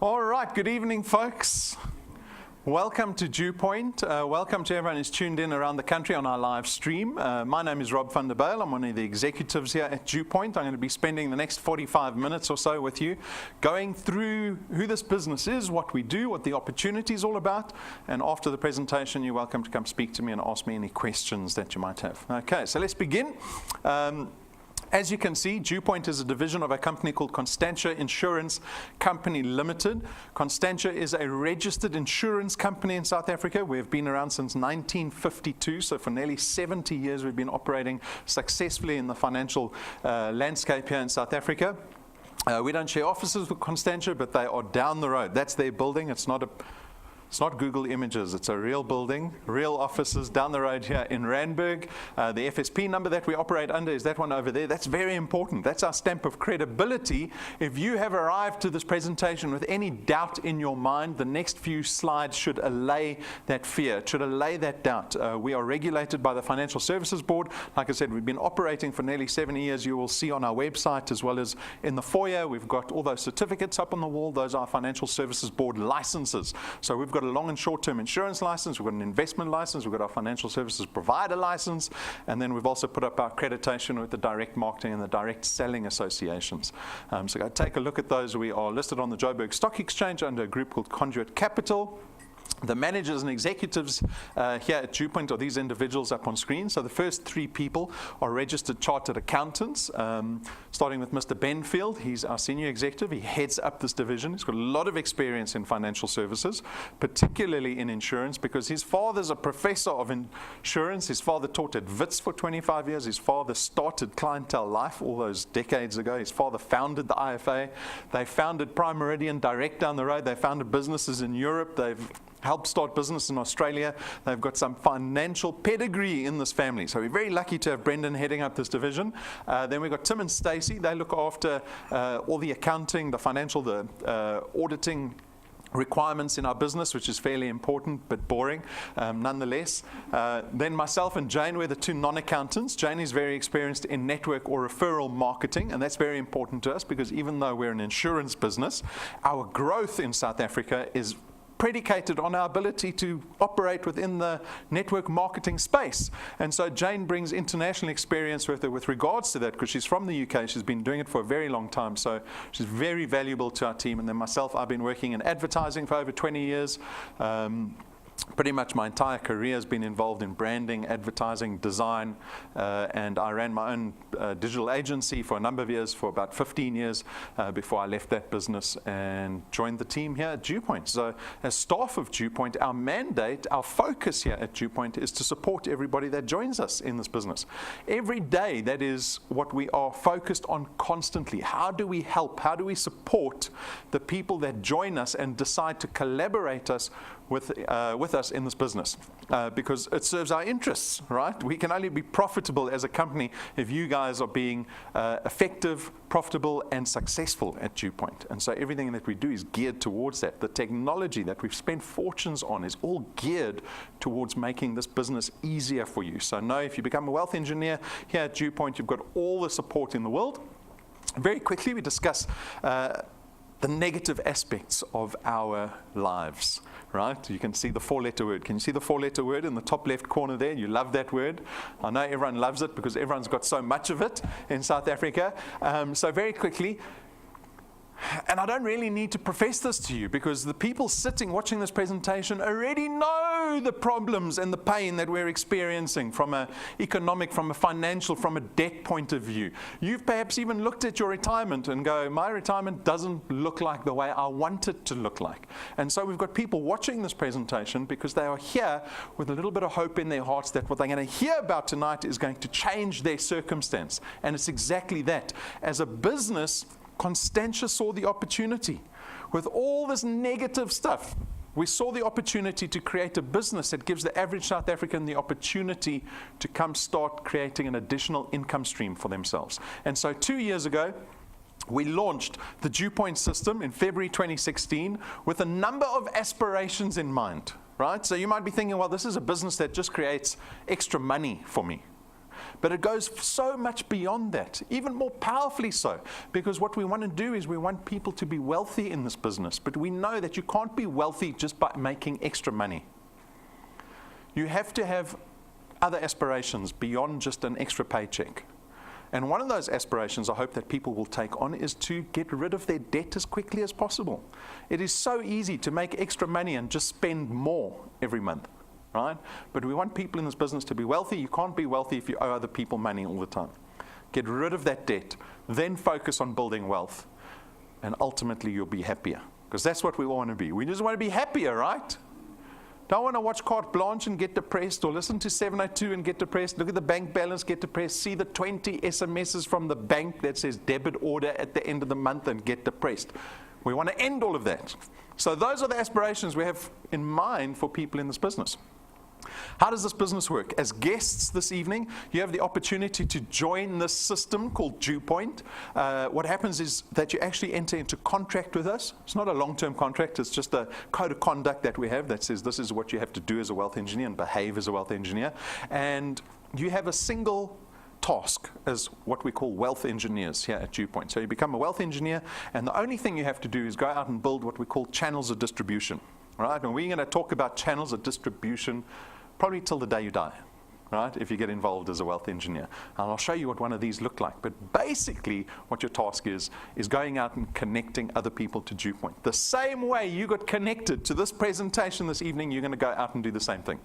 All right, good evening, folks. Welcome to DuePoint. Welcome to everyone who's tuned in around the country on our live stream. My name is Rob van der Bijl. I'm one of the executives here at DuePoint. I'm going to be spending the next 45 minutes or so with you, going through who this business is, what we do, what the opportunity is all about. And after the presentation, you're welcome to come speak to me and ask me any questions that you might have. Okay, so let's begin. As you can see, DuePoint is a division of a company called Constantia Insurance Company Limited. Constantia is a registered insurance company in South Africa. We've been around since 1952, so for nearly 70 years we've been operating successfully in the financial landscape here in South Africa. We don't share offices with Constantia, but they are down the road. That's their building. It's not Google Images. It's a real building, real offices down the road here in Randburg. The FSP number that we operate under is that one over there. That's very important. That's our stamp of credibility. If you have arrived to this presentation with any doubt in your mind, the next few slides should allay that fear, should allay that doubt. We are regulated by the Financial Services Board. Like I said, we've been operating for nearly 70 years. You will see on our website as well as in the foyer, we've got all those certificates up on the wall. Those are Financial Services Board licenses. So we've got a long and short-term insurance license, we've got an investment license, we've got our financial services provider license, and then we've also put up our accreditation with the direct marketing and the direct selling associations. So go take a look at those. We are listed on the Joburg Stock Exchange under a group called Conduit Capital. The managers and executives here at DuePoint are these individuals up on screen. So the first three people are registered chartered accountants, starting with Mr. Benfield. He's our senior executive. He heads up this division. He's got a lot of experience in financial services, particularly in insurance, because his father's a professor of insurance. His father taught at Wits for 25 years. His father started Clientele Life all those decades ago. His father founded the IFA. They founded Prime Meridian direct down the road. They founded businesses in Europe. They've helped start business in Australia. They've got some financial pedigree in this family. So we're very lucky to have Brendan heading up this division. Then we've got Tim and Stacey. They look after all the accounting, the financial, the auditing requirements in our business, which is fairly important but boring nonetheless. Then myself and Jane, we're the two non-accountants. Jane is very experienced in network or referral marketing, and that's very important to us because even though we're an insurance business, our growth in South Africa is predicated on our ability to operate within the network marketing space. And so Jane brings international experience with her with regards to that because she's from the UK. She's been doing it for a very long time. So she's very valuable to our team. And then myself, I've been working in advertising for over 20 years. Pretty much my entire career has been involved in branding, advertising, design, and I ran my own digital agency for a number of years, for about 15 years, before I left that business and joined the team here at DuePoint. So as staff of DuePoint, our mandate, our focus here at DuePoint is to support everybody that joins us in this business. Every day, that is what we are focused on constantly. How do we help? How do we support the people that join us and decide to collaborate with us in this business, because it serves our interests, right? We can only be profitable as a company if you guys are being effective, profitable, and successful at DuePoint. And so everything that we do is geared towards that. The technology that we've spent fortunes on is all geared towards making this business easier for you. So know if you become a wealth engineer here at DuePoint, you've got all the support in the world. Very quickly, we discuss the negative aspects of our lives, right? You can see the four-letter word. Can you see the four-letter word in the top left corner there? You love that word. I know everyone loves it because everyone's got so much of it in South Africa. So very quickly, and I don't really need to profess this to you because the people sitting watching this presentation already know the problems and the pain that we're experiencing from an economic, from a financial, from a debt point of view. You've perhaps even looked at your retirement and go, my retirement doesn't look like the way I want it to look like. And so we've got people watching this presentation because they are here with a little bit of hope in their hearts that what they're going to hear about tonight is going to change their circumstance. And it's exactly that. As a business, Constantia saw the opportunity. With all this negative stuff, we saw the opportunity to create a business that gives the average South African the opportunity to come start creating an additional income stream for themselves. And so 2 years ago, we launched the DuePoint system in February 2016 with a number of aspirations in mind, right? So you might be thinking, well, this is a business that just creates extra money for me. But it goes so much beyond that, even more powerfully so, because what we want to do is we want people to be wealthy in this business. But we know that you can't be wealthy just by making extra money. You have to have other aspirations beyond just an extra paycheck. And one of those aspirations I hope that people will take on is to get rid of their debt as quickly as possible. It is so easy to make extra money and just spend more every month, right? But we want people in this business to be wealthy. You can't be wealthy if you owe other people money all the time. Get rid of that debt, then focus on building wealth, and ultimately you'll be happier. Because that's what we want to be. We just want to be happier, right? Don't want to watch Carte Blanche and get depressed, or listen to 702 and get depressed, look at the bank balance, get depressed, see the 20 SMSs from the bank that says debit order at the end of the month and get depressed. We want to end all of that. So those are the aspirations we have in mind for people in this business. How does this business work? As guests this evening, you have the opportunity to join this system called DuePoint. What happens is that you actually enter into contract with us. It's not a long-term contract. It's just a code of conduct that we have that says this is what you have to do as a wealth engineer and behave as a wealth engineer. And you have a single task as what we call wealth engineers here at DuePoint. So you become a wealth engineer, and the only thing you have to do is go out and build what we call channels of distribution. Right? And we're going to talk about channels of distribution probably till the day you die, right? If you get involved as a wealth engineer. And I'll show you what one of these look like. But basically, what your task is going out and connecting other people to DuePoint. The same way you got connected to this presentation this evening, you're going to go out and do the same thing.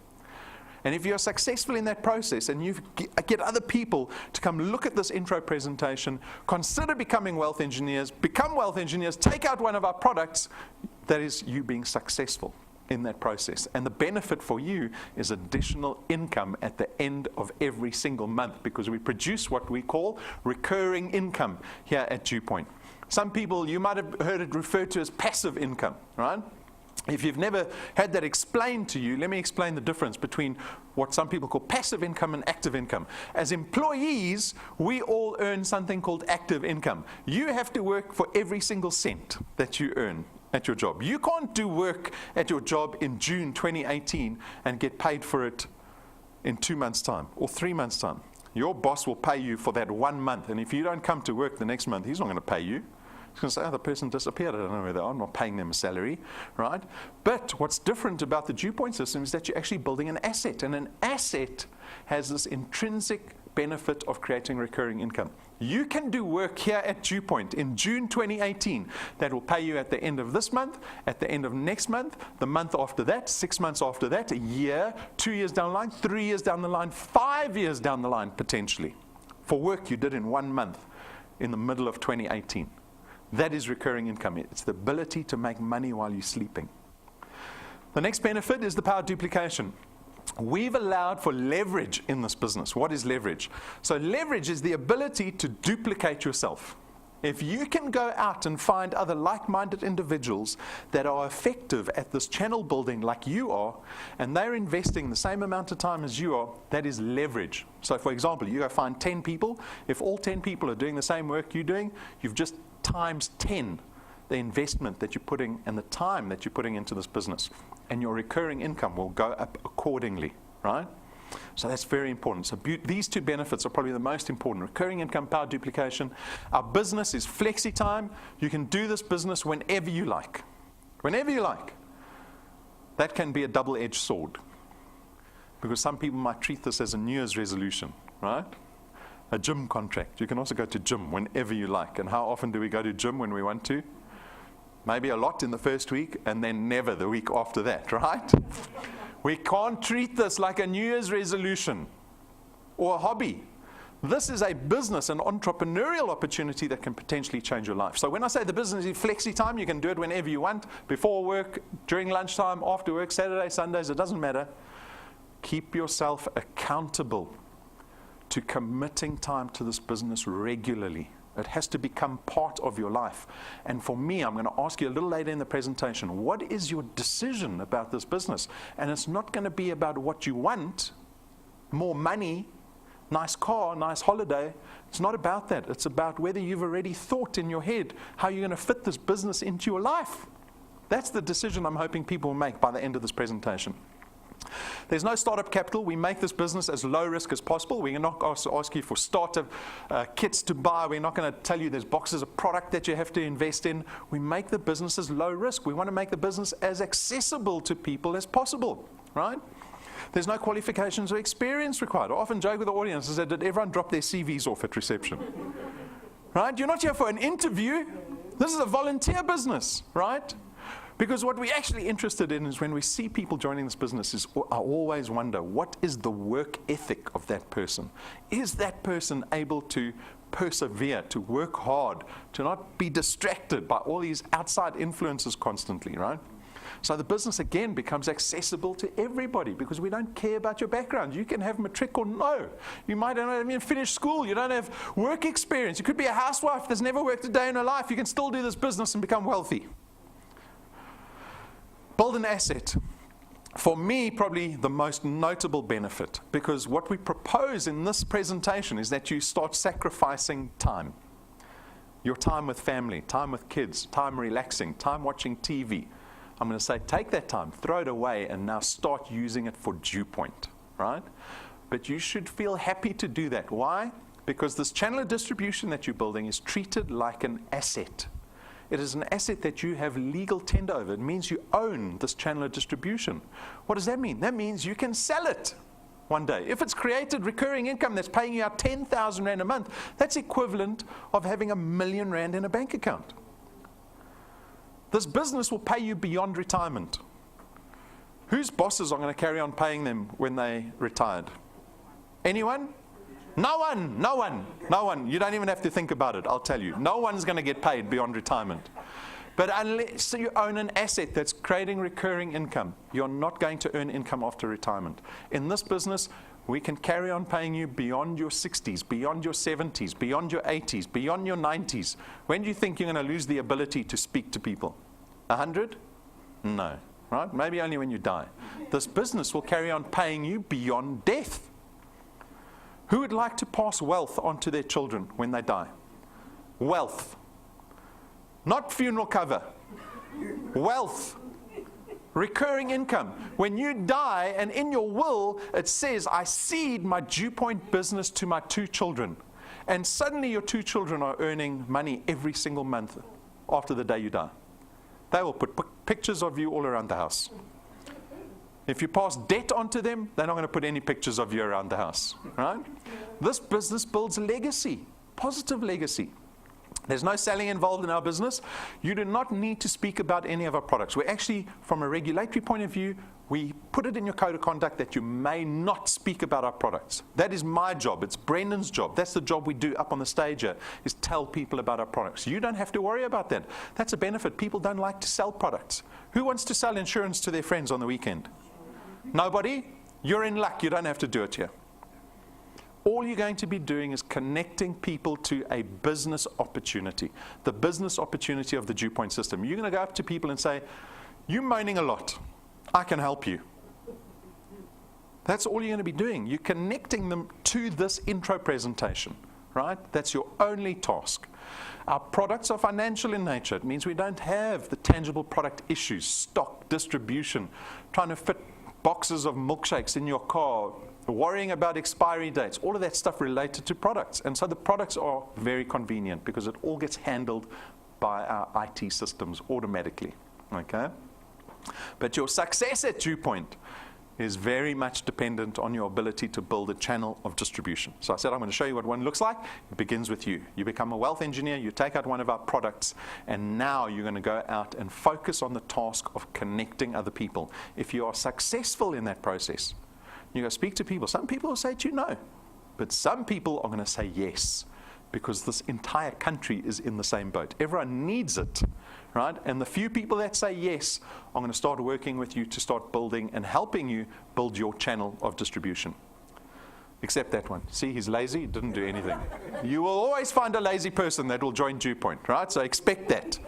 And if you're successful in that process and you get other people to come look at this intro presentation, consider becoming wealth engineers, become wealth engineers, take out one of our products, that is you being successful in that process. And the benefit for you is additional income at the end of every single month, because we produce what we call recurring income here at DuePoint. Some people, you might have heard it referred to as passive income, right? If you've never had that explained to you, let me explain the difference between what some people call passive income and active income. As employees, we all earn something called active income. You have to work for every single cent that you earn at your job. You can't do work at your job in June 2018 and get paid for it in 2 months' time or 3 months' time. Your boss will pay you for that 1 month, and if you don't come to work the next month, he's not going to pay you. He's going to say, oh, the person disappeared. I don't know where they are. I'm not paying them a salary, right? But what's different about the DuePoint system is that you're actually building an asset. And an asset has this intrinsic benefit of creating recurring income. You can do work here at DuePoint in June 2018 that will pay you at the end of this month, at the end of next month, the month after that, 6 months after that, a year, 2 years down the line, 3 years down the line, 5 years down the line, potentially, for work you did in 1 month in the middle of 2018. That is recurring income. It's the ability to make money while you're sleeping. The next benefit is the power duplication. We've allowed for leverage in this business. What is leverage? So leverage is the ability to duplicate yourself. If you can go out and find other like-minded individuals that are effective at this channel building like you are, and they're investing the same amount of time as you are, that is leverage. So for example, you go find 10 people. If all 10 people are doing the same work you're doing, you've just times 10 the investment that you're putting and the time that you're putting into this business. And your recurring income will go up accordingly, right? So that's very important. So these two benefits are probably the most important. Recurring income, power duplication. Our business is flexi time. You can do this business whenever you like. Whenever you like. That can be a double-edged sword, because some people might treat this as a New Year's resolution, right? A gym contract. You can also go to gym whenever you like. And how often do we go to gym when we want to? Maybe a lot in the first week, and then never the week after that, right? We can't treat this like a New Year's resolution or a hobby. This is a business, an entrepreneurial opportunity that can potentially change your life. So when I say the business is flexi time, you can do it whenever you want, before work, during lunchtime, after work, Saturday, Sundays, it doesn't matter. Keep yourself accountable to committing time to this business regularly. It has to become part of your life. And for me, I'm going to ask you a little later in the presentation, what is your decision about this business? And it's not going to be about what you want, more money, nice car, nice holiday. It's not about that. It's about whether you've already thought in your head how you're going to fit this business into your life. That's the decision I'm hoping people will make by the end of this presentation. There's no startup capital. We make this business as low risk as possible. We're not going to ask you for starter kits to buy. We're not going to tell you there's boxes of product that you have to invest in. We make the business as low risk. We want to make the business as accessible to people as possible, right? There's no qualifications or experience required. I often joke with the audience and say, did everyone drop their CVs off at reception? Right? You're not here for an interview. This is a volunteer business, right? Because what we're actually interested in is when we see people joining this business is I always wonder, what is the work ethic of that person? Is that person able to persevere, to work hard, to not be distracted by all these outside influences constantly, right? So the business, again, becomes accessible to everybody because we don't care about your background. You can have matric or no. You might not even finish school. You don't have work experience. You could be a housewife that's never worked a day in her life. You can still do this business and become wealthy. Build an asset. For me, probably the most notable benefit, because what we propose in this presentation is that you start sacrificing time. Your time with family, time with kids, time relaxing, time watching TV. I'm going to say, take that time, throw it away, and now start using it for DuePoint, right? But you should feel happy to do that. Why? Because this channel of distribution that you're building is treated like an asset. It is an asset that you have legal tender over. It means you own this channel of distribution. What does that mean? That means you can sell it one day. If it's created recurring income that's paying you out 10,000 Rand a month, that's equivalent of having R1 million in a bank account. This business will pay you beyond retirement. Whose bosses are going to carry on paying them when they retired? Anyone? No one, no one, no one. You don't even have to think about it, I'll tell you. No one's going to get paid beyond retirement. But unless you own an asset that's creating recurring income, you're not going to earn income after retirement. In this business, we can carry on paying you beyond your 60s, beyond your 70s, beyond your 80s, beyond your 90s. When do you think you're going to lose the ability to speak to people? 100? No, right? Maybe only when you die. This business will carry on paying you beyond death. Who would like to pass wealth on to their children when they die? Wealth. Not funeral cover. Wealth. Recurring income. When you die and in your will it says, I cede my DuePoint business to my 2 children. And suddenly your 2 children are earning money every single month after the day you die. They will put pictures of you all around the house. If you pass debt onto them, they're not going to put any pictures of you around the house, right? This business builds legacy, positive legacy. There's no selling involved in our business. You do not need to speak about any of our products. We actually, from a regulatory point of view, we put it in your code of conduct that you may not speak about our products. That is my job. It's Brendan's job. That's the job we do up on the stage here, is tell people about our products. You don't have to worry about that. That's a benefit. People don't like to sell products. Who wants to sell insurance to their friends on the weekend? Nobody? You're in luck. You don't have to do it here. All you're going to be doing is connecting people to a business opportunity, the business opportunity of the DuePoint system. You're going to go up to people and say, you're moaning a lot. I can help you. That's all you're going to be doing. You're connecting them to this intro presentation, right? That's your only task. Our products are financial in nature. It means we don't have the tangible product issues, stock, distribution, trying to fit boxes of milkshakes in your car, worrying about expiry dates, all of that stuff related to products. And so the products are very convenient because it all gets handled by our IT systems automatically, okay? But your success at DuePoint is very much dependent on your ability to build a channel of distribution. So I said I'm going to show you what one looks like. It begins with you. You become a wealth engineer, you take out one of our products, and now you're going to go out and focus on the task of connecting other people. If you are successful in that process, you go speak to people. Some people will say to you no, but some people are going to say yes, because this entire country is in the same boat. Everyone needs it, right? And the few people that say yes, I'm going to start working with you to start building and helping you build your channel of distribution. Except that one. See, he's lazy, didn't do anything. You will always find a lazy person that will join DuePoint, right? So expect that.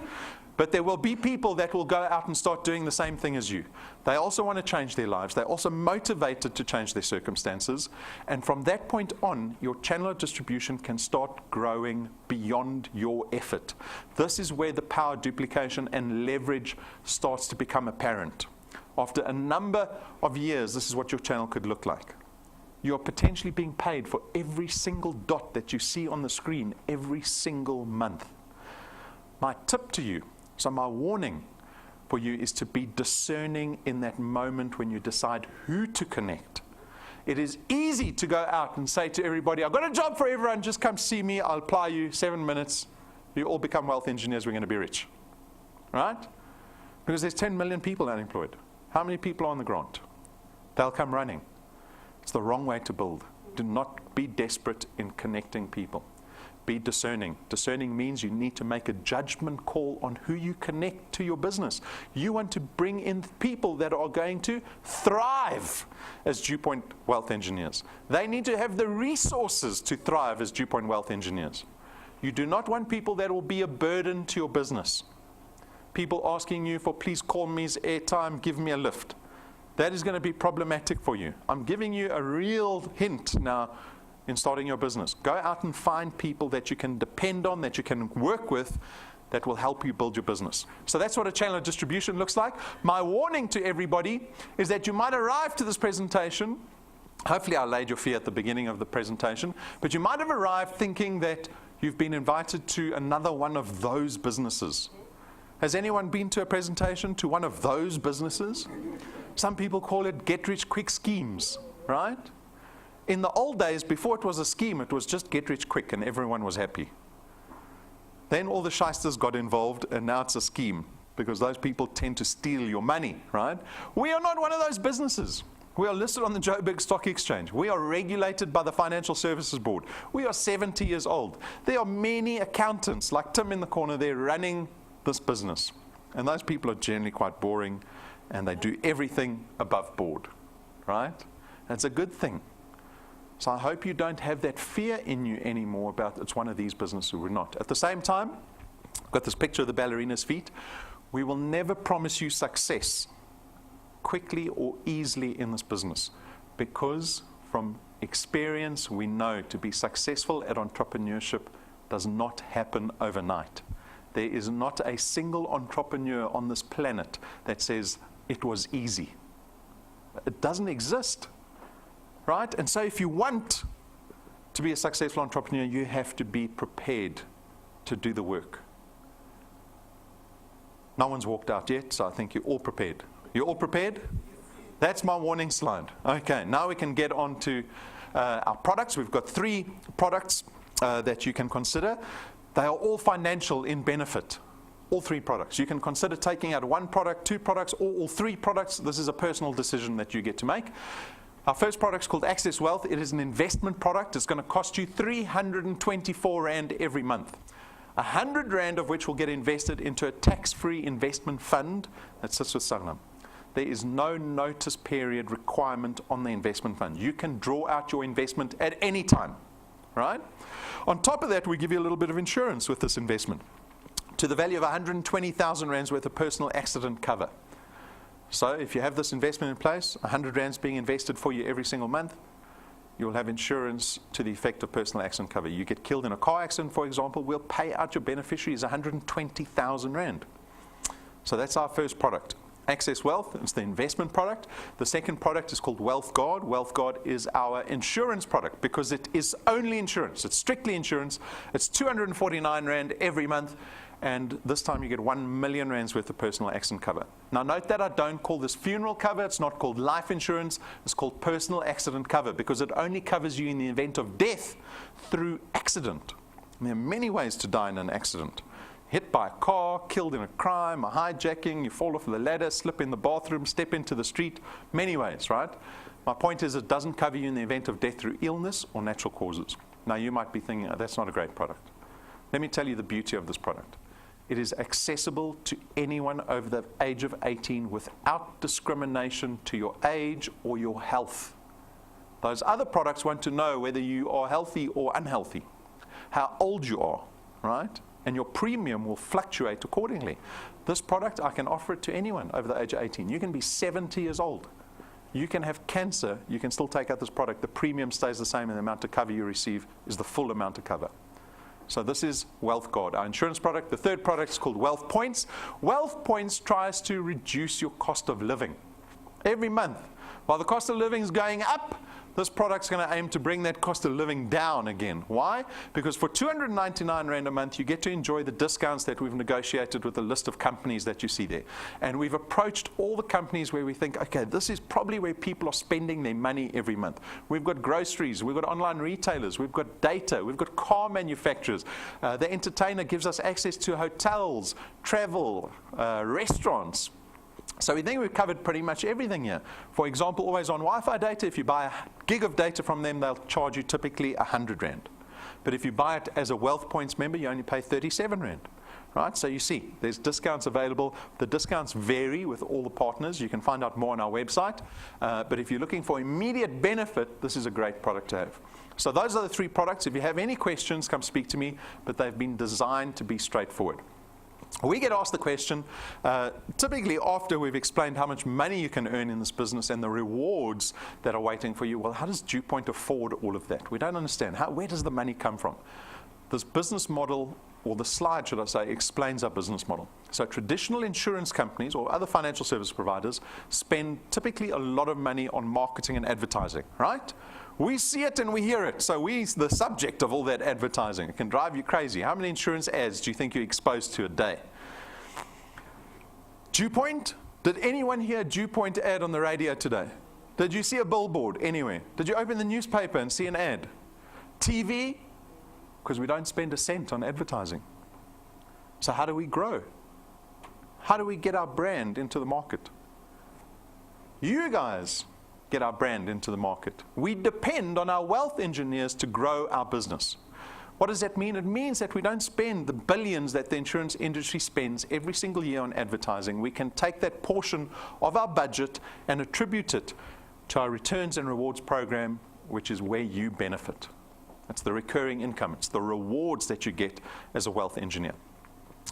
But there will be people that will go out and start doing the same thing as you. They also want to change their lives. They're also motivated to change their circumstances. And from that point on, your channel of distribution can start growing beyond your effort. This is where the power duplication and leverage starts to become apparent. After a number of years, this is what your channel could look like. You're potentially being paid for every single dot that you see on the screen every single month. My tip to you, so my warning for you, is to be discerning in that moment when you decide who to connect. It is easy to go out and say to everybody, I've got a job for everyone, just come see me, I'll apply you, 7 minutes, you all become wealth engineers, we're going to be rich. Right? Because there's 10 million people unemployed. How many people are on the grant? They'll come running. It's the wrong way to build. Do not be desperate in connecting people. Be discerning. Discerning means you need to make a judgment call on who you connect to your business. You want to bring in people that are going to thrive as DuePoint wealth engineers. They need to have the resources to thrive as DuePoint wealth engineers. You do not want people that will be a burden to your business. People asking you for, please call me's airtime, give me a lift. That is going to be problematic for you. I'm giving you a real hint now in starting your business. Go out and find people that you can depend on, that you can work with, that will help you build your business. So that's what a channel of distribution looks like. My warning to everybody is that you might arrive to this presentation, hopefully I laid your fear at the beginning of the presentation, but you might have arrived thinking that you've been invited to another one of those businesses. Has anyone been to a presentation to one of those businesses? Some people call it get-rich-quick schemes, right? In the old days, before it was a scheme, it was just get-rich-quick and everyone was happy. Then all the shysters got involved and now it's a scheme because those people tend to steal your money, right? We are not one of those businesses. We are listed on the Joburg Stock Exchange. We are regulated by the Financial Services Board. We are 70 years old. There are many accountants, like Tim in the corner there, running this business. And those people are generally quite boring and they do everything above board, right? And it's a good thing. So I hope you don't have that fear in you anymore about it's one of these businesses or not. At the same time, I've got this picture of the ballerina's feet. We will never promise you success quickly or easily in this business because from experience we know to be successful at entrepreneurship does not happen overnight. There is not a single entrepreneur on this planet that says it was easy. It doesn't exist, right? And so if you want to be a successful entrepreneur, you have to be prepared to do the work. No one's walked out yet, so I think you're all prepared. You're all prepared? That's my warning slide. Okay, now we can get on to our products. We've got 3 products that you can consider. They are all financial in benefit, all 3 products. You can consider taking out 1 product, 2 products, or all 3 products. This is a personal decision that you get to make. Our first product is called Access Wealth. It is an investment product. It's going to cost you 324 Rand every month. 100 Rand of which will get invested into a tax-free investment fund that sits with Sanlam. There is no notice period requirement on the investment fund. You can draw out your investment at any time, right? On top of that, we give you a little bit of insurance with this investment to the value of 120,000 Rands worth of personal accident cover. So if you have this investment in place, 100 Rands being invested for you every single month, you'll have insurance to the effect of personal accident cover. You get killed in a car accident, for example, we'll pay out your beneficiaries 120,000 Rand. So that's our first product. Access Wealth, it's the investment product. The second product is called Wealth Guard. Wealth Guard is our insurance product because it is only insurance. It's strictly insurance. It's 249 Rand every month. And this time you get 1 million Rands worth of personal accident cover. Now note that I don't call this funeral cover. It's not called life insurance. It's called personal accident cover because it only covers you in the event of death through accident. And there are many ways to die in an accident. Hit by a car, killed in a crime, a hijacking, you fall off the ladder, slip in the bathroom, step into the street, many ways, right? My point is it doesn't cover you in the event of death through illness or natural causes. Now you might be thinking, oh, that's not a great product. Let me tell you the beauty of this product. It is accessible to anyone over the age of 18 without discrimination to your age or your health. Those other products want to know whether you are healthy or unhealthy, how old you are, right? And your premium will fluctuate accordingly. This product, I can offer it to anyone over the age of 18. You can be 70 years old. You can have cancer. You can still take out this product. The premium stays the same and the amount of cover you receive is the full amount of cover. So this is Wealth Guard, our insurance product. The third product is called Wealth Points. Wealth Points tries to reduce your cost of living. every month. While the cost of living is going up, this product's going to aim to bring that cost of living down again. Why? Because for 299 Rand a month, you get to enjoy the discounts that we've negotiated with the list of companies that you see there. And we've approached all the companies where we think, okay, this is probably where people are spending their money every month. We've got groceries, we've got online retailers, we've got data, we've got car manufacturers. The entertainer gives us access to hotels, travel, restaurants. So we think we've covered pretty much everything here. For example, always on Wi-Fi data, if you buy a gig of data from them, they'll charge you typically 100 Rand. But if you buy it as a Wealth Points member, you only pay 37 Rand. Right? So you see, there's discounts available. The discounts vary with all the partners. You can find out more on our website. But if you're looking for immediate benefit, this is a great product to have. So those are the 3 products. If you have any questions, come speak to me. But they've been designed to be straightforward. We get asked the question, typically after we've explained how much money you can earn in this business and the rewards that are waiting for you, well, how does DuePoint afford all of that? We don't understand. Where does the money come from? This business model, or the slide, should I say, explains our business model. So traditional insurance companies or other financial service providers spend typically a lot of money on marketing and advertising, right? We see it and we hear it, so we're the subject of all that advertising. It can drive you crazy. How many insurance ads do you think you're exposed to a day? DuePoint? Did anyone hear a DuePoint ad on the radio today? Did you see a billboard anywhere? Did you open the newspaper and see an ad? TV? Because we don't spend a cent on advertising. So how do we grow? How do we get our brand into the market? You guys get our brand into the market. We depend on our wealth engineers to grow our business. What does that mean? It means that we don't spend the billions that the insurance industry spends every single year on advertising. We can take that portion of our budget and attribute it to our returns and rewards program, which is where you benefit. It's the recurring income. It's the rewards that you get as a wealth engineer.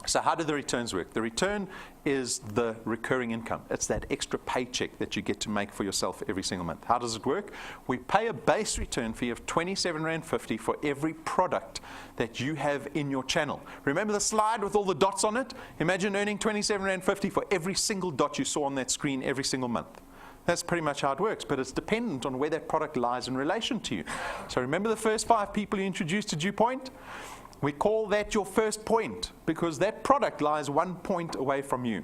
So how do the returns work? The return is the recurring income. It's that extra paycheck that you get to make for yourself every single month. How does it work? We pay a base return fee of 27.50 Rand for every product that you have in your channel. Remember the slide with all the dots on it? Imagine earning 27.50 Rand for every single dot you saw on that screen every single month. That's pretty much how it works, but it's dependent on where that product lies in relation to you. So remember the first 5 people you introduced to DuePoint? We call that your first point because that product lies 1 point away from you.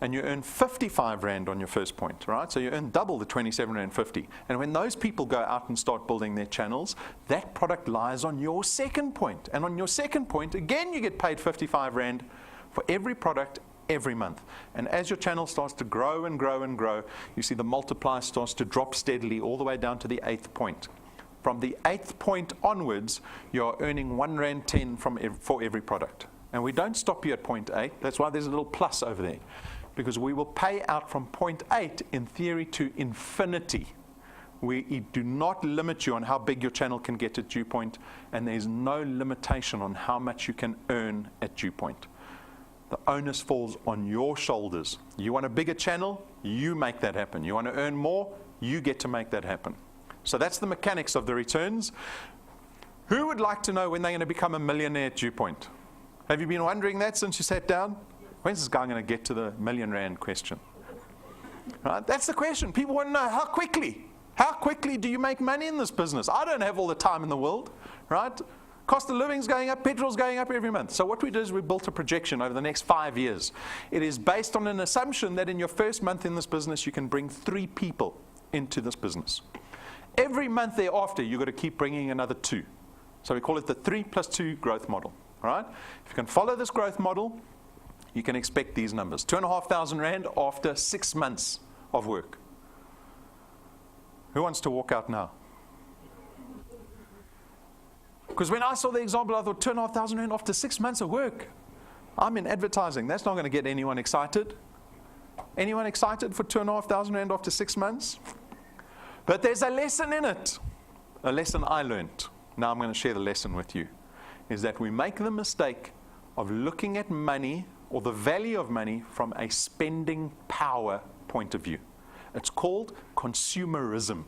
And you earn 55 Rand on your first point, right? So you earn double the 27.50 Rand. And when those people go out and start building their channels, that product lies on your second point. And on your second point, again, you get paid 55 Rand for every product every month. And as your channel starts to grow and grow and grow, you see the multiplier starts to drop steadily all the way down to the 8th point. From the 8th point onwards, you're earning 1.10 Rand for every product. And we don't stop you at point 8. That's why there's a little plus over there. Because we will pay out from point 8, in theory, to infinity. We do not limit you on how big your channel can get at DuePoint, and there's no limitation on how much you can earn at DuePoint. The onus falls on your shoulders. You want a bigger channel? You make that happen. You want to earn more? You get to make that happen. So that's the mechanics of the returns. Who would like to know when they're going to become a millionaire at DuePoint? Have you been wondering that since you sat down? When's this guy going to get to the million rand question? Right? That's the question. People want to know how quickly. How quickly do you make money in this business? I don't have all the time in the world, right? Cost of living's going up, petrol's going up every month. So what we did is we built a projection over the next 5 years. It is based on an assumption that in your first month in this business, you can bring 3 people into this business. Every month thereafter, you've got to keep bringing another 2. So we call it the 3+2 growth model. All right? If you can follow this growth model, you can expect these numbers. 2,500 Rand after 6 months of work. Who wants to walk out now? Because when I saw the example, I thought 2,500 Rand after 6 months of work. I'm in advertising. That's not going to get anyone excited. Anyone excited for 2,500 Rand after 6 months? But there's a lesson in it. A lesson I learned. Now I'm going to share the lesson with you. Is that we make the mistake of looking at money or the value of money from a spending power point of view. It's called consumerism.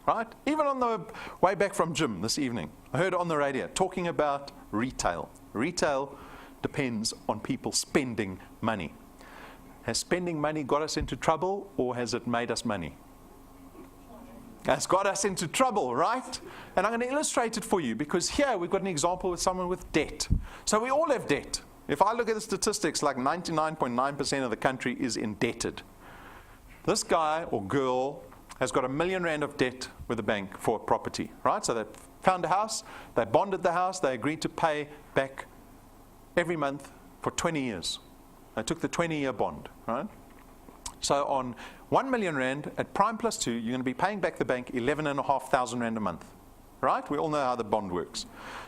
Right? Even on the way back from gym this evening, I heard on the radio talking about retail. Retail depends on people spending money. Has spending money got us into trouble, or has it made us money? It's got us into trouble, right? And I'm going to illustrate it for you, because here we've got an example with someone with debt. So we all have debt. If I look at the statistics, like 99.9% of the country is indebted. This guy or girl has got R1 million of debt with the bank for a property, right? So they found a house, they bonded the house, they agreed to pay back every month for 20 years. They took the 20-year bond, right? So on R1 million at prime plus 2, you're going to be paying back the bank 11,500 rand a month, right? We all know how the bond works.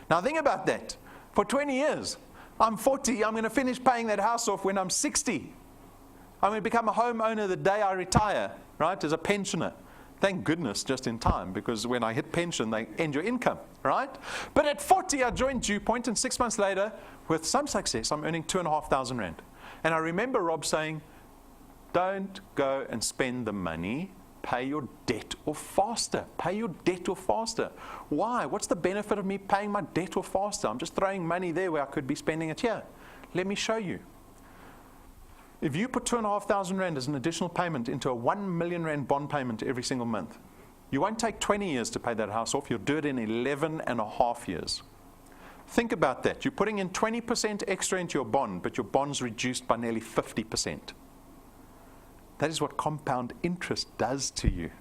Now think about that. For 20 years, I'm 40, I'm going to finish paying that house off when I'm 60. I'm going to become a homeowner the day I retire, right, as a pensioner. Thank goodness, just in time, because when I hit pension, they end your income, right? But at 40, I joined DuePoint, and 6 months later, with some success, I'm earning 2,500 rand. And I remember Rob saying, don't go and spend the money, pay your debt or faster. Pay your debt or faster. Why? What's the benefit of me paying my debt or faster? I'm just throwing money there where I could be spending it here. Let me show you. If you put 2,500 rand as an additional payment into a R1 million bond payment every single month, you won't take 20 years to pay that house off. You'll do it in 11.5 years. Think about that. You're putting in 20% extra into your bond, but your bond's reduced by nearly 50%. That is what compound interest does to you.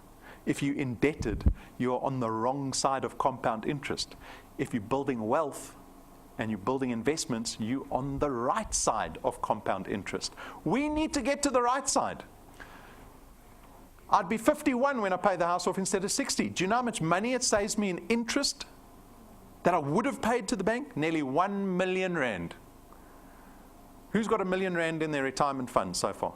If you're indebted, you're on the wrong side of compound interest. If you're building wealth and you're building investments, you're on the right side of compound interest. We need to get to the right side. I'd be 51 when I pay the house off instead of 60. Do you know how much money it saves me in interest that I would have paid to the bank? Nearly R1 million. Who's got R1 million in their retirement fund so far?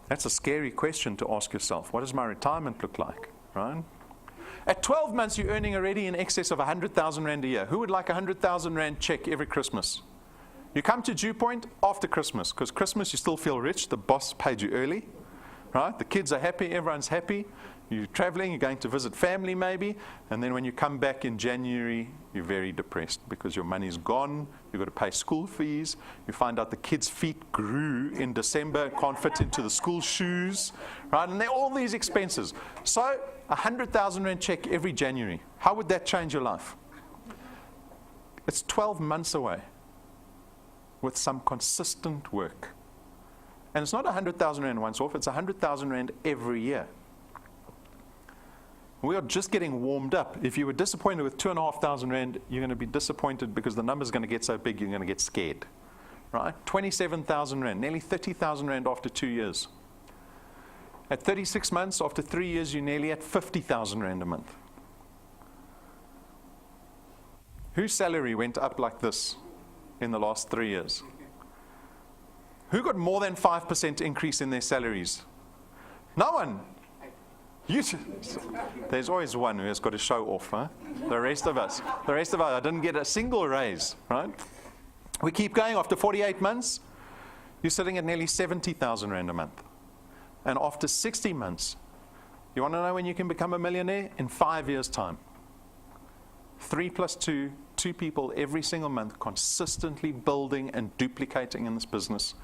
That's a scary question to ask yourself. What does my retirement look like, right? At 12 months, you're earning already in excess of 100,000 rand a year. Who would like a 100,000 rand check every Christmas? You come to DuePoint after Christmas, because Christmas you still feel rich. The boss paid you early, right? The kids are happy, everyone's happy. You're traveling, you're going to visit family maybe, and then when you come back in January, you're very depressed because your money's gone, you've got to pay school fees, you find out the kids' feet grew in December, can't fit into the school shoes, right? And there are all these expenses. So, 100,000 rand check every January. How would that change your life? It's 12 months away with some consistent work. And it's not 100,000 rand once off, it's 100,000 rand every year. We are just getting warmed up. If you were disappointed with 2,500 rand, you're going to be disappointed because the number's going to get so big, you're going to get scared. Right? 27,000 rand, nearly 30,000 rand after 2 years. At 36 months, after 3 years, you're nearly at 50,000 rand a month. Whose salary went up like this in the last 3 years? Who got more than 5% increase in their salaries? No one. There's always one who has got to show off, huh? The rest of us, I didn't get a single raise, right? We keep going. After 48 months, you're sitting at nearly 70,000 rand a month. And after 60 months, you want to know when you can become a millionaire? In 5 years' time. 3 plus 2, 2 people every single month, consistently building and duplicating in this business.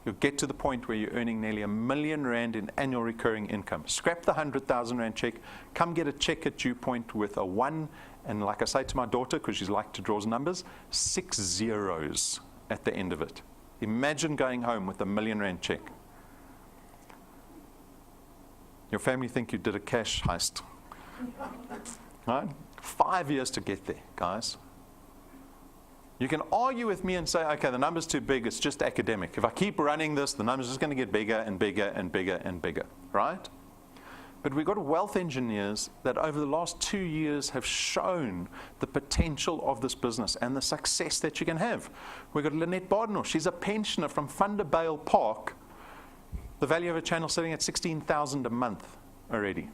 You'll get to the point where you're earning nearly R1 million in annual recurring income. Scrap the 100,000 rand check. Come get a check at DuePoint with a 1, and like I say to my daughter, because she's like to draw numbers, 6 zeros at the end of it. Imagine going home with a R1 million check. Your family think you did a cash heist. Right? 5 years to get there, guys. You can argue with me and say, okay, the number's too big, it's just academic. If I keep running this, the number's just going to get bigger and bigger and bigger and bigger, right? But we've got wealth engineers that over the last 2 years have shown the potential of this business and the success that you can have. We've got Lynette Bardenow. She's a pensioner from Thunderbale Park. The value of her channel sitting at 16,000 a month already.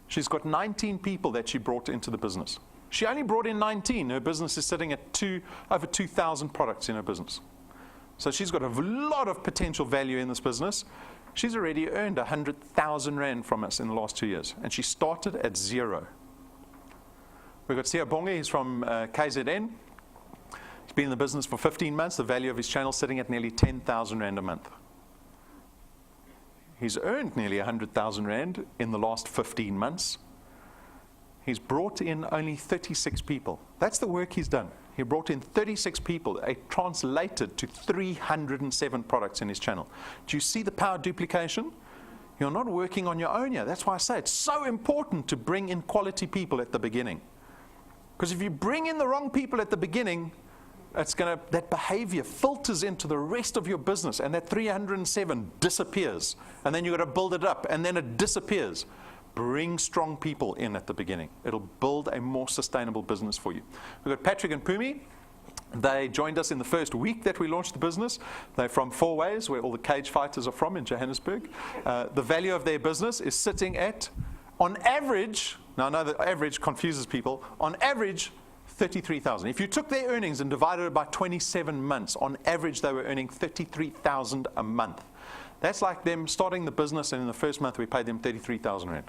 She's got 19 people that she brought into the business. She only brought in 19. Her business is sitting at over 2,000 products in her business. So she's got a lot of potential value in this business. She's already earned 100,000 rand from us in the last 2 years. And she started at 0. We've got Sia Bonge, he's from KZN. He's been in the business for 15 months. The value of his channel sitting at nearly 10,000 Rand a month. He's earned nearly 100,000 Rand in the last 15 months. He's brought in only 36 people. That's the work he's done. He brought in 36 people. It translated to 307 products in his channel. Do you see the power of duplication? You're not working on your own here. That's why I say it's so important to bring in quality people at the beginning. Because if you bring in the wrong people at the beginning, that behavior filters into the rest of your business, and that 307 disappears. And then you've got to build it up, and then it disappears. Bring strong people in at the beginning. It'll build a more sustainable business for you. We've got Patrick and Pumi. They joined us in the first week that we launched the business. They're from Four Ways, where all the cage fighters are from in Johannesburg. The value of their business is sitting at, on average, now I know that average confuses people, on average, 33,000. If you took their earnings and divided it by 27 months, on average they were earning 33,000 a month. That's like them starting the business, and in the first month we paid them 33,000 Rand.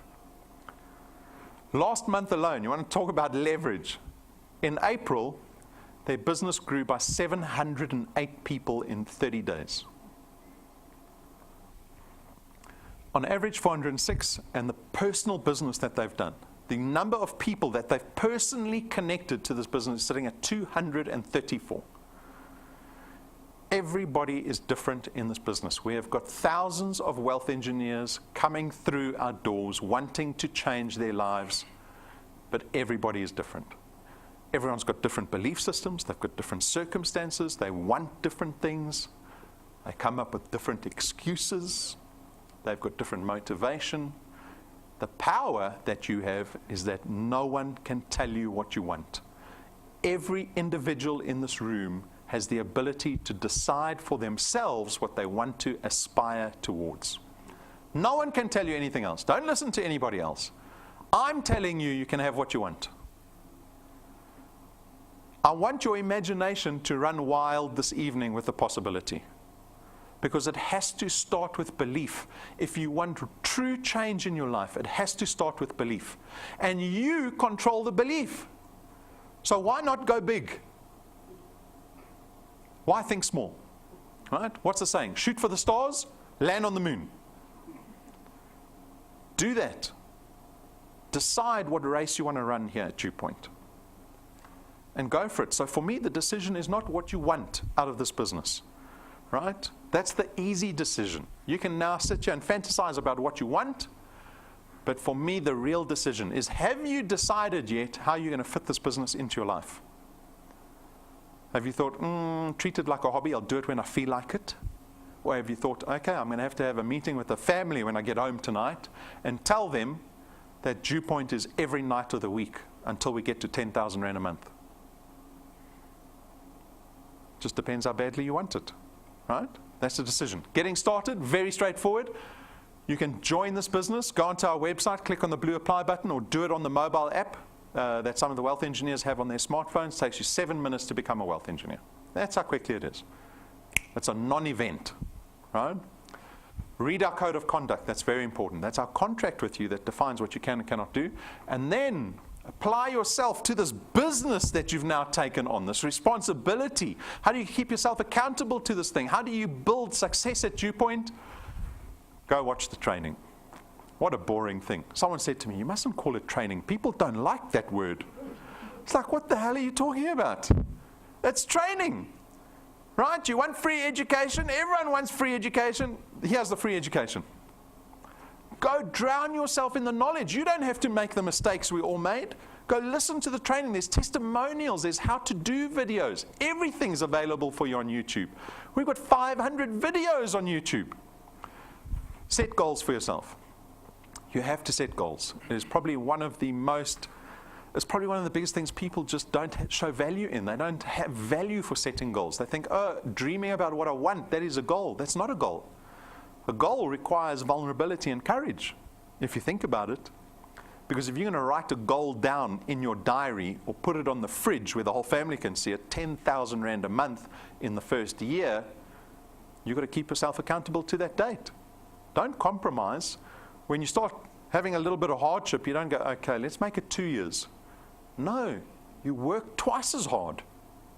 Last month alone, you want to talk about leverage. In April, their business grew by 708 people in 30 days. On average, 406, and the personal business that they've done, the number of people that they've personally connected to this business is sitting at 234. Everybody is different in this business. We have got thousands of wealth engineers coming through our doors wanting to change their lives, but everybody is different. Everyone's got different belief systems, they've got different circumstances, they want different things, they come up with different excuses, they've got different motivation. The power that you have is that no one can tell you what you want. Every individual in this room has the ability to decide for themselves what they want to aspire towards. No one can tell you anything else. Don't listen to anybody else. I'm telling you, you can have what you want. I want your imagination to run wild this evening with the possibility, because it has to start with belief. If you want true change in your life, it has to start with belief. And you control the belief. So why not go big? Why think small? Right? What's the saying? Shoot for the stars, land on the moon. Do that. Decide what race you want to run here at DuePoint. And go for it. So for me, the decision is not what you want out of this business. Right? That's the easy decision. You can now sit here and fantasize about what you want. But for me, the real decision is, have you decided yet how you're going to fit this business into your life? Have you thought, treat it like a hobby, I'll do it when I feel like it? Or have you thought, okay, I'm going to have a meeting with the family when I get home tonight and tell them that DuePoint is every night of the week until we get to 10,000 Rand a month? Just depends how badly you want it, right? That's the decision. Getting started, very straightforward. You can join this business, go onto our website, click on the blue apply button, or do it on the mobile app that some of the wealth engineers have on their smartphones. It takes you 7 minutes to become a wealth engineer. That's how quickly it is. It's a non-event, right? Read our code of conduct. That's very important. That's our contract with you that defines what you can and cannot do. And then apply yourself to this business that you've now taken on, this responsibility. How do you keep yourself accountable to this thing? How do you build success at DuePoint? Go watch the training. What a boring thing. Someone said to me, you mustn't call it training. People don't like that word. It's like, what the hell are you talking about? It's training, right? You want free education? Everyone wants free education. Here's the free education. Go drown yourself in the knowledge. You don't have to make the mistakes we all made. Go listen to the training. There's testimonials. There's how to do videos. Everything's available for you on YouTube. We've got 500 videos on YouTube. Set goals for yourself. You have to set goals. It is probably one of the biggest things people just don't show value in. They don't have value for setting goals. They think, oh, dreaming about what I want, that is a goal. That's not a goal. A goal requires vulnerability and courage, if you think about it. Because if you're going to write a goal down in your diary or put it on the fridge where the whole family can see it, 10,000 Rand a month in the first year, you've got to keep yourself accountable to that date. Don't compromise. When you start having a little bit of hardship, you don't go, okay, let's make it 2 years. No, you work twice as hard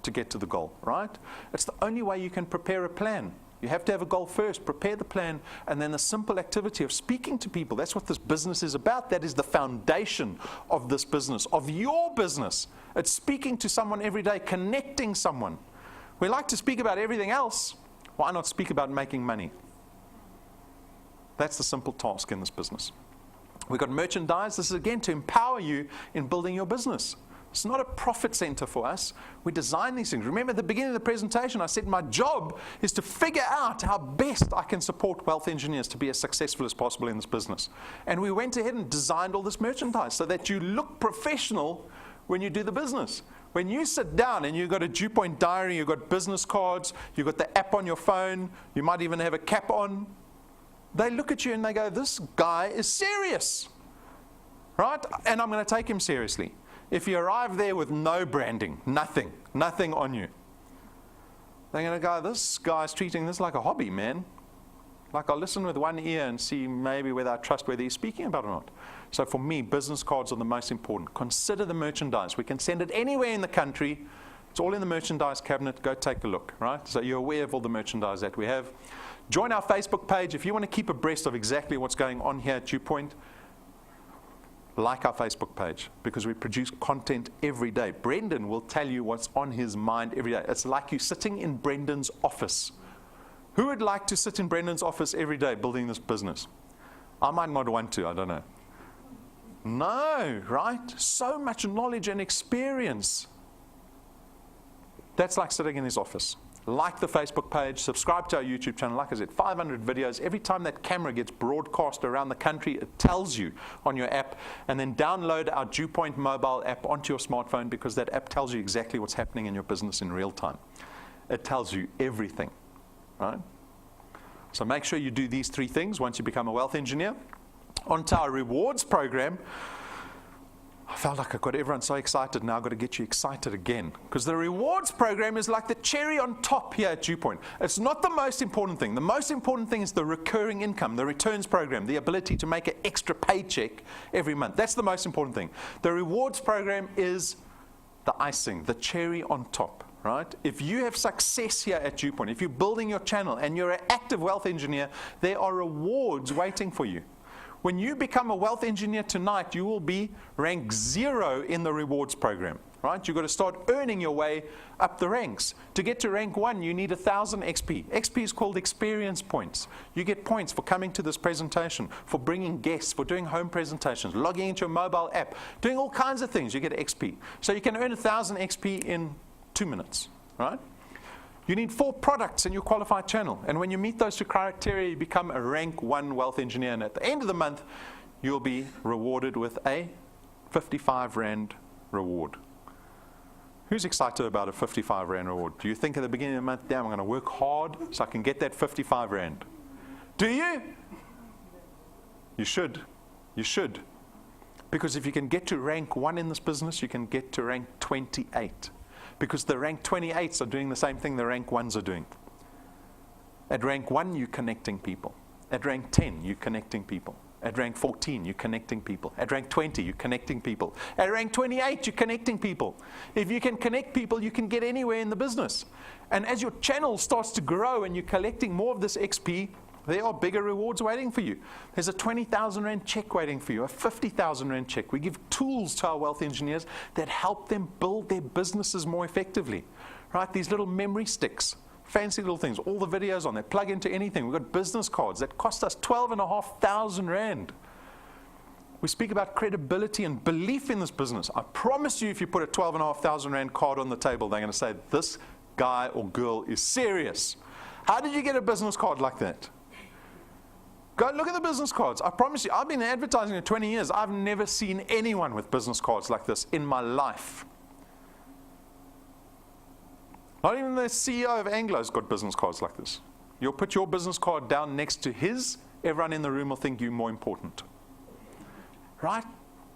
to get to the goal, right? It's the only way you can prepare a plan. You have to have a goal first, prepare the plan, and then the simple activity of speaking to people. That's what this business is about. That is the foundation of this business, of your business. It's speaking to someone every day, connecting someone. We like to speak about everything else. Why not speak about making money? That's the simple task in this business. We've got merchandise. This is, again, to empower you in building your business. It's not a profit center for us. We design these things. Remember at the beginning of the presentation, I said my job is to figure out how best I can support wealth engineers to be as successful as possible in this business. And we went ahead and designed all this merchandise so that you look professional when you do the business. When you sit down and you've got a DuePoint diary, you've got business cards, you've got the app on your phone, you might even have a cap on, they look at you and they go, this guy is serious, right? And I'm going to take him seriously. If you arrive there with no branding, nothing on you, they're going to go, this guy's treating this like a hobby, man. Like I'll listen with one ear and see maybe whether I trust whether he's speaking about it or not. So for me, business cards are the most important. Consider the merchandise. We can send it anywhere in the country. It's all in the merchandise cabinet. Go take a look, right? So you're aware of all the merchandise that we have. Join our Facebook page. If you want to keep abreast of exactly what's going on here at DuePoint, like our Facebook page, because we produce content every day. Brendan will tell you what's on his mind every day. It's like you sitting in Brendan's office. Who would like to sit in Brendan's office every day building this business? I might not want to, I don't know. No, right? So much knowledge and experience. That's like sitting in his office. Like the Facebook page, subscribe to our YouTube channel. Like I said, 500 videos. Every time that camera gets broadcast around the country, it tells you on your app. And then download our DuePoint mobile app onto your smartphone, because that app tells you exactly what's happening in your business in real time. It tells you everything, right? So make sure you do these three things once you become a wealth engineer. Onto our rewards program. I felt like I got everyone so excited. Now I've got to get you excited again, because the rewards program is like the cherry on top here at DuePoint. It's not the most important thing. The most important thing is the recurring income, the returns program, the ability to make an extra paycheck every month. That's the most important thing. The rewards program is the icing, the cherry on top, right? If you have success here at DuePoint, if you're building your channel and you're an active wealth engineer, there are rewards waiting for you. When you become a wealth engineer tonight, you will be rank 0 in the rewards program, right? You've got to start earning your way up the ranks. To get to rank 1, you need 1,000 XP. XP is called experience points. You get points for coming to this presentation, for bringing guests, for doing home presentations, logging into your mobile app, doing all kinds of things. You get XP. So you can earn 1,000 XP in 2 minutes, right? You need 4 products in your qualified channel. And when you meet those 2 criteria, you become a rank 1 wealth engineer. And at the end of the month, you'll be rewarded with a 55 Rand reward. Who's excited about a 55 Rand reward? Do you think at the beginning of the month, damn, I'm going to work hard so I can get that 55 Rand? Do you? You should. You should. Because if you can get to rank 1 in this business, you can get to rank 28. Because the rank 28s are doing the same thing the rank 1s are doing. At rank 1, you're connecting people. At rank 10, you're connecting people. At rank 14, you're connecting people. At rank 20, you're connecting people. At rank 28, you're connecting people. If you can connect people, you can get anywhere in the business. And as your channel starts to grow and you're collecting more of this XP, there are bigger rewards waiting for you. There's a 20,000 Rand check waiting for you, a 50,000 Rand check. We give tools to our wealth engineers that help them build their businesses more effectively, right? These little memory sticks, fancy little things, all the videos on there, plug into anything. We've got business cards that cost us 12,500 Rand. We speak about credibility and belief in this business. I promise you, if you put a 12,500 Rand card on the table, they're going to say, this guy or girl is serious. How did you get a business card like that? Go look at the business cards. I promise you, I've been in advertising for 20 years. I've never seen anyone with business cards like this in my life. Not even the CEO of Anglo's got business cards like this. You'll put your business card down next to his, everyone in the room will think you're more important. Right?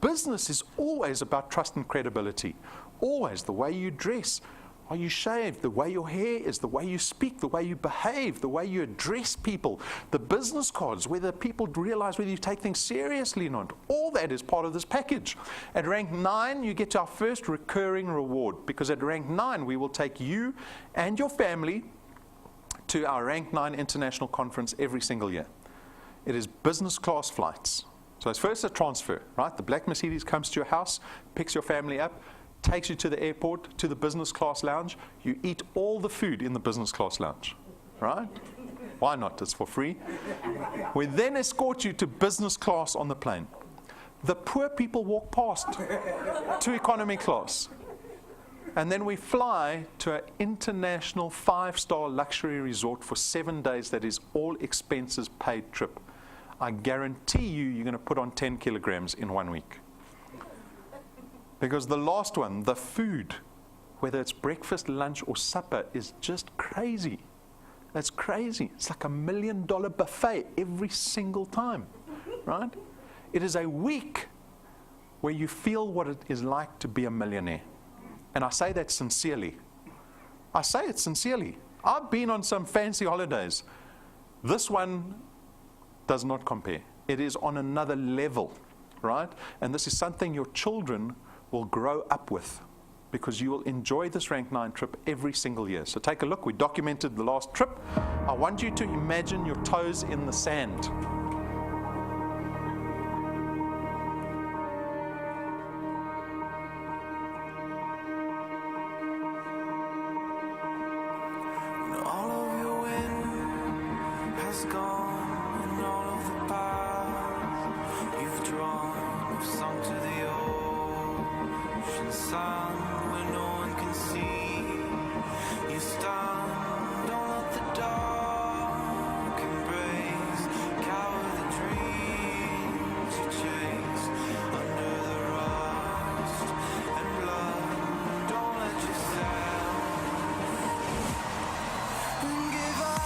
Business is always about trust and credibility. Always. The way you dress, Are you shaved? The way your hair is, the way you speak, the way you behave, the way you address people, the business cards, whether people realize whether you take things seriously or not. All that is part of this package. At rank 9, you get to our first recurring reward, because at rank 9, we will take you and your family to our rank 9 international conference every single year. It is business class flights. So it's first a transfer, right? The black Mercedes comes to your house, picks your family up, takes you to the airport, to the business class lounge. You eat all the food in the business class lounge, right? Why not? It's for free. We then escort you to business class on the plane. The poor people walk past to economy class. And then we fly to an international 5-star luxury resort for 7 days that is all expenses paid trip. I guarantee you're going to put on 10 kilograms in 1 week. Because the last one, the food, whether it's breakfast, lunch, or supper, is just crazy. That's crazy. It's like $1 million buffet every single time, right? It is a week where you feel what it is like to be a millionaire. And I say that sincerely. I say it sincerely. I've been on some fancy holidays. This one does not compare. It is on another level, right? And this is something your children will grow up with, because you will enjoy this rank 9 trip every single year. So take a look. We documented the last trip. I want you to imagine your toes in the sand. All of your wind has gone, and all of the paths you've drawn have sunk to the ocean sun where no one can see. You stand, don't let the dark embrace, cower the dreams you chase under the rust and blood. Don't let yourself give up.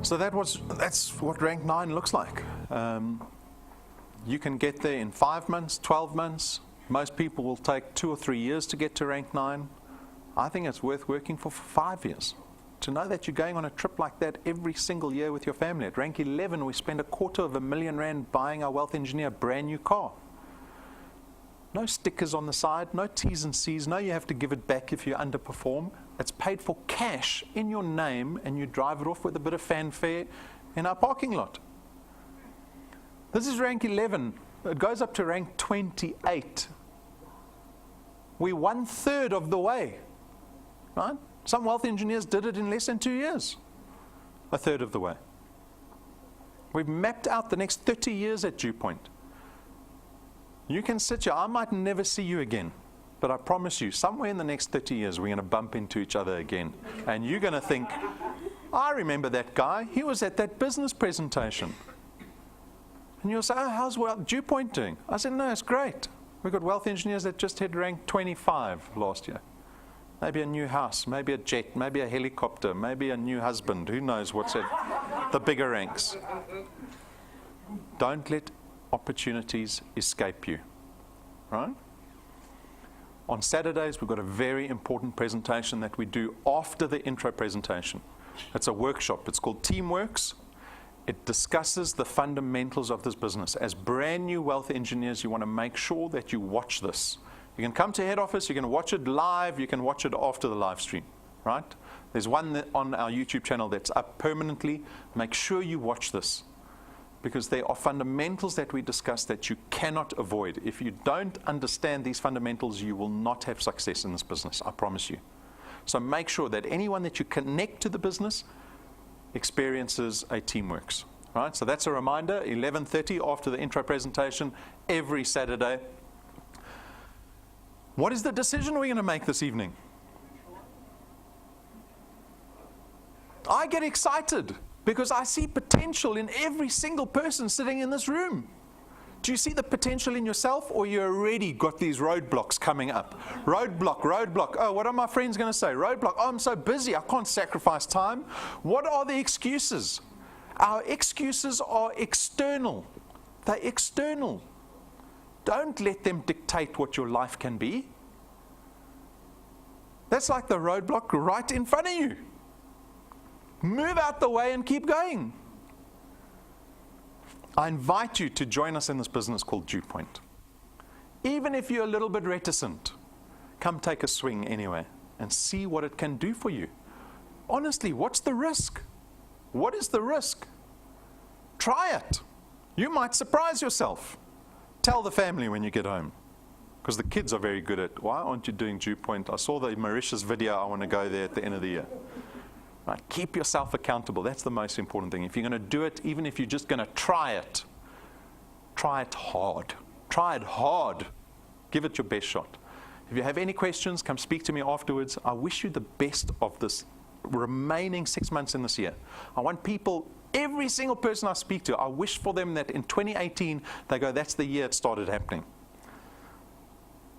So that's what rank 9 looks like. You can get there in 5 months, 12 months. Most people will take 2 or 3 years to get to rank 9. I think it's worth working for 5 years. To know that you're going on a trip like that every single year with your family. At rank 11, we spend R250,000 buying our wealth engineer a brand new car. No stickers on the side, no T's and C's, no you have to give it back if you underperform. It's paid for cash in your name, and you drive it off with a bit of fanfare in our parking lot. This is rank 11. It goes up to rank 28. We're 1/3 of the way, right? Some wealth engineers did it in less than 2 years. 1/3 of the way. We've mapped out the next 30 years at DuePoint. You can sit here. I might never see you again. But I promise you, somewhere in the next 30 years, we're going to bump into each other again. And you're going to think, I remember that guy. He was at that business presentation. And you'll say, oh, how's DuePoint doing? I said, no, it's great. We've got wealth engineers that just hit rank 25 last year. Maybe a new house, maybe a jet, maybe a helicopter, maybe a new husband. Who knows what's at the bigger ranks. Don't let opportunities escape you. Right? On Saturdays, we've got a very important presentation that we do after the intro presentation. It's a workshop. It's called Teamworks. It discusses the fundamentals of this business. As brand new wealth engineers, you want to make sure that you watch this. You can come to head office, you can watch it live, you can watch it after the live stream, right? There's one on our YouTube channel that's up permanently. Make sure you watch this, because there are fundamentals that we discuss that you cannot avoid. If you don't understand these fundamentals, you will not have success in this business, I promise you. So make sure that anyone that you connect to the business experiences a Teamworks. Right? So that's a reminder, 11:30 after the intro presentation, every Saturday. What is the decision we're going to make this evening? I get excited because I see potential in every single person sitting in this room. Do you see the potential in yourself, or you already got these roadblocks coming up? Roadblock, roadblock. Oh, what are my friends going to say? Roadblock. Oh, I'm so busy, I can't sacrifice time. What are the excuses? Our excuses are external. They're external. Don't let them dictate what your life can be. That's like the roadblock right in front of you. Move out the way and keep going. I invite you to join us in this business called DuePoint. Even if you're a little bit reticent, come take a swing anyway and see what it can do for you. Honestly, what's the risk? What is the risk? Try it. You might surprise yourself. Tell the family when you get home, because the kids are very good at, why aren't you doing DuePoint? I saw the Mauritius video, I want to go there at the end of the year. Right, keep yourself accountable. That's the most important thing. If you're going to do it, even if you're just going to try it hard. Try it hard. Give it your best shot. If you have any questions, come speak to me afterwards. I wish you the best of this remaining 6 months in this year. I want people, every single person I speak to, I wish for them that in 2018, they go, that's the year it started happening.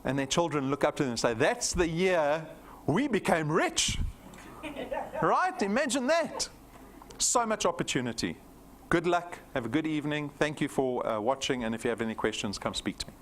And their children look up to them and say, that's the year we became rich. Right? Imagine that. So much opportunity. Good luck. Have a good evening. Thank you for watching. And if you have any questions, come speak to me.